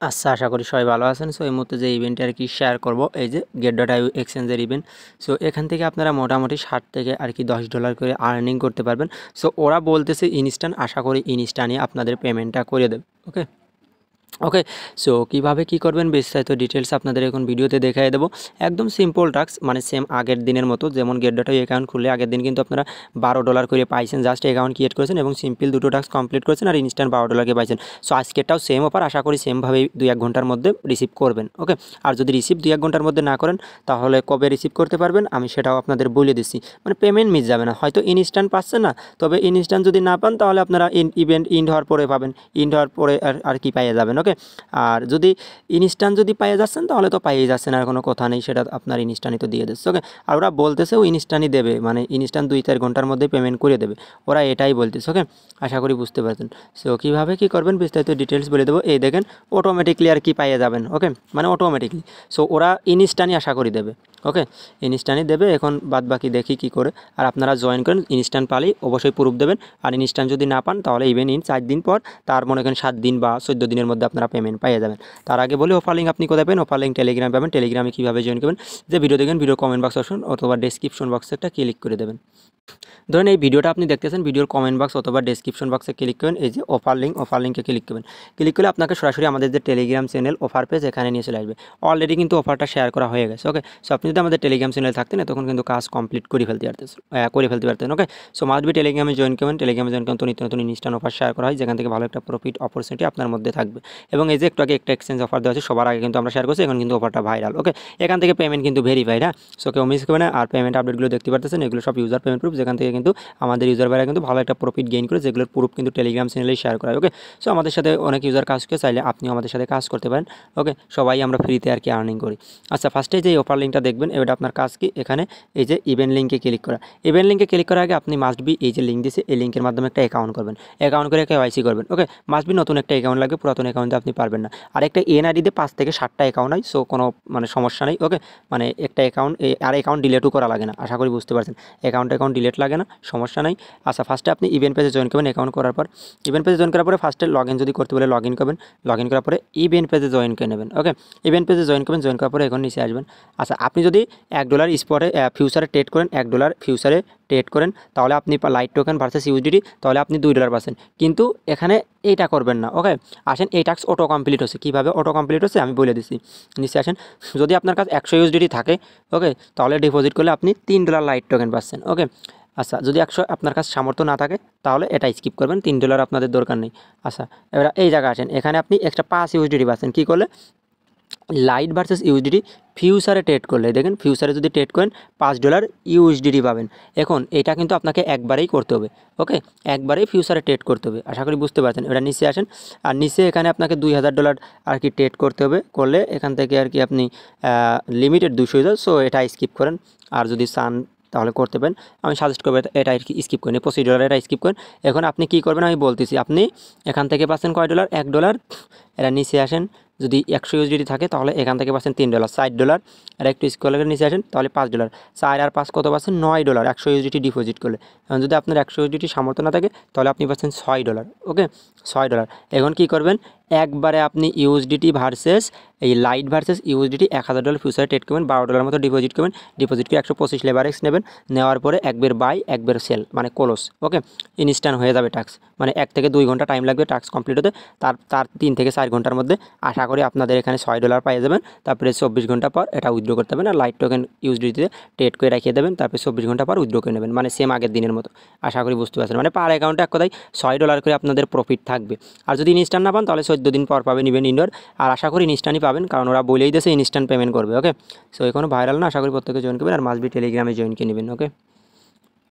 আচ্ছা, আশা করি সবাই ভালো আছেন। সো এই মুহূর্তে যে ইভেন্টটা আর কি শেয়ার করব, এই যে get.io এক্সচেঞ্জের ইভেন্ট। সো এখান থেকে আপনারা মোটামুটি 60 থেকে আর কি $10 করে আর্নিং করতে পারবেন। সো ওরা বলতেছে ইনস্ট্যান্ট, আশা করি ইনস্ট্যান্টই আপনাদের পেমেন্টটা করে দেবে। ওকে ওকে সো কীভাবে কী করবেন বিস্তারিত ডিটেলস আপনাদের এখন ভিডিওতে দেখাই দেবো। একদম সিম্পল টাস্ক, মানে সেম আগের দিনের মতো। যেমন get.io অ্যাকাউন্ট খুললে আগের দিন কিন্তু আপনারা $12 করে পাইছেন, জাস্ট অ্যাকাউন্ট ক্রিয়েট করেছেন এবং সিম্পল দুটো টাস্ক কমপ্লিট করেছেন আর ইনস্ট্যান্ট $12 পাইছেন। সো আজকেরটাও সেম অফার, আশা করি সেমভাবেই 2-1 ঘন্টার মধ্যে রিসিভ করবেন। ওকে, আর যদি রিসিভ 2-1 ঘন্টার মধ্যে না করেন তাহলে কবে রিসিভ করতে পারবেন আমি সেটাও আপনাদের বলে দিচ্ছি। মানে পেমেন্ট মিস যাবে না, হয়তো ইনস্ট্যান্ট পাচ্ছেন না, তবে ইনস্ট্যান্ট যদি না পান তাহলে আপনারা ইভেন্ট ইন্ড হওয়ার পরে পাবেন, ইন্ড হওয়ার পরে আর কি পাইয়ে যাবেন। ওকে, আর যদি ইনস্ট্যান্ট যদি পেয়ে যাচ্ছেন তাহলে তো পেয়েই যাচ্ছেন, আর কোনো কথা নেই, সেটা আপনার ইনস্ট্যান্টই তো দিয়ে দিচ্ছে। ওকে, আর ওরা বলতেছে ও ইনস্ট্যান্টই দেবে, মানে ইনস্ট্যান্ট 2-4 ঘন্টার মধ্যে পেমেন্ট করে দেবে, ওরা এটাই বলতেছে। ওকে, আশা করি বুঝতে পারছেন। সো কীভাবে কী করবেন বিস্তারিত ডিটেলস বলে দেবো। এই দেখেন অটোমেটিকলি আর কি পেয়ে যাবেন। ওকে, মানে অটোমেটিকলি। সো ওরা ইনস্ট্যান্টই আশা করি দেবে। ওকে, ইনস্ট্যান্টই দেবে। এখন বাদ বাকি দেখি কী করে। আর আপনারা জয়েন করেন, ইনস্ট্যান্ট পালেই অবশ্যই প্রুফ দেবেন, আর ইনস্ট্যান্ট যদি না পান তাহলে ইভেন 4 দিন পর, তার মনে করেন 7 দিন বা 14 দিনের মধ্যে আপনারা পেমেন্ট পেয়ে যাবেন। তার আগে বলি অফার লিঙ্ক আপনি কোথায় পাবেন? অফার লিঙ্ক টেলিগ্রামে পাবেন। টেলিগ্রামে কীভাবে জয়েন করবেন, যে ভিডিও দেখেন ভিডিও কমেন্ট বক্স অপশন অথবা ডেসক্রিপশন বক্সে একটা ক্লিক করে দেবেন। ধরুন এই ভিডিওটা আপনি দেখতেছেন, ভিডিওর কমেন্ট বক্স অথবা ডেসক্রিপশন বক্সে ক্লিক করবেন, এই যে অফার লিঙ্কে ক্লিক করবেন। ক্লিক করলে আপনাকে সরাসরি আমাদের যে টেলিগ্রাম চ্যানেল অফার পেজ এখানে নিয়ে চলে আসবে। অলরেডি কিন্তু অফারটা শেয়ার করা হয়ে গেছে। ওকে, সো আপনি যদি আমাদের টেলিগ্রাম চ্যানেলে থাকতেন তখন কিন্তু কাজ কমপ্লিট করে ফেলতে পারতেন। ওকে, সো মাস্ট বি টেলিগ্রামে জয়েন করবেন। টেলিগ্রামে জয়েন করুন, তো নিত্য নতুন ইনস্ট্যান্ট অফার শেয়ার করা হয়, যেখান থেকে ভালো একটা প্রফিট অপরচুনিটি আপনার মধ্যে থাকবে। এবং এই যে একটু আগে একটা এক্সচেঞ্জ অফার দেওয়া আছে, সবার আগে কিন্তু আমরা শেয়ার করছি, এখন কিন্তু অফারটা ভাইরাল। ওকে, এখান থেকে পেমেন্ট কিন্তু ভেরিফাইড। হ্যাঁ, সো কেউ মিস করবে না। আর পেমেন্ট আপডেটগুলো দেখতে পারতেছেন, এগুলো সব ইউজার পেমেন্ট প্রুফ, যেখান থেকে কিন্তু আমাদের ইউজার ভাইরা কিন্তু ভালো একটা প্রফিট গেইন করে, যেগুলোর প্রুফ কিন্তু টেলিগ্রাম চ্যানেলেই শেয়ার করা হয়। ওকে, সো আমাদের সাথে অনেক ইউজার কাজ করে, চাইলে আপনিও আমাদের সাথে কাজ করতে পারেন। ওকে, সবাই আমরা ফ্রিতে আর কি আর্নিং করি। আচ্ছা, ফার্স্টে যে অফার লিঙ্কটা দেখবেন, এটা আপনার কাজ কি, এখানে এই যে ইভেন্ট লিঙ্কে ক্লিক করা। ইভেন্ট লিঙ্কে ক্লিক করার আগে আপনি মাস্ট বি এই যে লিঙ্ক দিয়েছে, এই লিঙ্কের মাধ্যমে একটা অ্যাকাউন্ট করবেন। অ্যাকাউন্ট করে KYC করবেন। ওকে, মাস্ট বি নতুন একটা অ্যাকাউন্ট লাগবে, পুরাতন অ্যাকাউন্টে আপনি পারবেন না। আর একটা NID-তে 5 থেকে 7টা অ্যাকাউন্ট হয়, সো কোনো মানে সমস্যা নেই। ওকে, মানে একটা অ্যাকাউন্ট আর অ্যাকাউন্ট ডিলেটও করা লাগে না, আশা করি বুঝতে পারছেন। অ্যাকাউন্ট ডিলেট লাগে না, সমস্যা নাই। আচ্ছা, ফার্স্টে আপনি ইভেন্ট পেজে জয়েন করবেন। অ্যাকাউন্ট করার পর ইভেন্ট পেজে জয়েন করার পরে ফার্স্টে লগ ইন যদি করতে বলে লগ ইন করবেন। লগ ইন করার পরে ইভেন্ট পেজে জয়েন করে নেবেন। ওকে, ইভেন্ট পেজে জয়েন করবেন। জয়েন করার পরে এখন নিচে আসবেন। আচ্ছা, আপনি যদি $1 স্পটে ফিউচারে ট্রেড করেন, $1 ফিউচারে ট্রেড করেন, তাহলে আপনি লাইট টোকেন ভার্সেস USDT, তাহলে আপনি $2 পাচ্ছেন। কিন্তু এখানে এইটা করবেন না। ওকে, আসেন, এই টাস্ক অটো কমপ্লিট হচ্ছে। কীভাবে অটো কমপ্লিট হচ্ছে আমি বলে দিচ্ছি। নিচে আসেন, যদি আপনার কাছে 100 USDT থাকে, ওকে, তাহলে ডিপোজিট করলে আপনি $3 লাইট টোকেন পাচ্ছেন। ওকে, আচ্ছা, যদি 100 আপনার কাছে সামর্থ্য না থাকে তাহলে এটা স্কিপ করবেন, $3 আপনাদের দরকার নেই। আচ্ছা, এবার এই জায়গায় আসেন, এখানে আপনি এক্সট্রা 5 USDT পাচ্ছেন। কী করলে? লাইট ভার্সেস USDT ফিউচারে ট্রেড করলে, দেখেন ফিউচারে যদি ট্রেড করেন $5 USDT পাবেন। এখন এটা কিন্তু আপনাকে একবারেই করতে হবে। ওকে, একবারেই ফিউচারে ট্রেড করতে হবে, আশা করি বুঝতে পারছেন। এবার নিচে আসেন, আর নিচে এখানে আপনাকে $2000 আর কি ট্রেড করতে হবে। করলে এখান থেকে আর কি আপনি লিমিটেড 200, সো এটা স্কিপ করেন। আর যদি চান তাহলে করতে পারেন, আমি সাজেস্ট করবো এটা আর কি স্কিপ করেন, $25 এটা স্কিপ করেন। এখন আপনি কী করবেন আমি বলতেছি। আপনি এখান থেকে পাচ্ছেন কয় ডলার? $1। এরা নিচে আসেন, যদি 100 USDT থাকে তাহলে এখান থেকে পাচ্ছেন $3, $60। আর একটু স্ক্রল করে নিচে আসেন, তাহলে $5। 4 আর 5 কত পাচ্ছেন? $9 100 USDT ডিপোজিট করলে। এখন যদি আপনার 100 USDT সামর্থ্য না থাকে তাহলে আপনি পাচ্ছেন $6। ওকে, $6। এখন কী করবেন? একবারে আপনি USDT ভার্সেস এই লাইট ভার্সেস USDT $1000 ফিউচারে ট্রেড করবেন। $12 মতো ডিপোজিট করবেন। ডিপোজিট করে 125 লেভারেজ নেবেন। নেওয়ার পরে একবার বাই একবার সেল, মানে ক্লোজ। ওকে, ইনস্ট্যান্ট হয়ে যাবে টাস্ক, মানে 1 থেকে 2 ঘন্টা টাইম লাগবে টাস্ক কমপ্লিট হতে। তার 3 থেকে 4 ঘন্টার মধ্যে আশা করি আপনাদের এখানে $6 পেয়ে যাবেন। তারপরে 24 ঘন্টা পর এটা উইথড্র করতে হবে না, লাইট টোকেন USDT-তে ট্রেড করে রেখে দেবেন। তারপরে 24 ঘন্টা পর উইথড্র করে নেবেন, মানে সেম আগের দিনের মতো। আশা করি বুঝতে পারছেন, মানে পার অ্যাকাউন্টে এক কথায় $6 করে আপনাদের প্রফিট থাকবে। আর যদি ইনস্ট্যান্ট না পান তাহলে 14 দিন পর পাবেন ইভেন ইন্ডোর। আর আশা করি ইনস্ট্যান্টই পাবেন, কারণ ওরা বলেই দিয়েছে ইনস্ট্যান্ট পেমেন্ট করবে। ওকে, সো এখনও ভাইরাল না, আশা করি প্রত্যেকে জয়েন করবেন। আর মাস্ট বি টেলিগ্রামে জয়েন করে নেবেন। ওকে।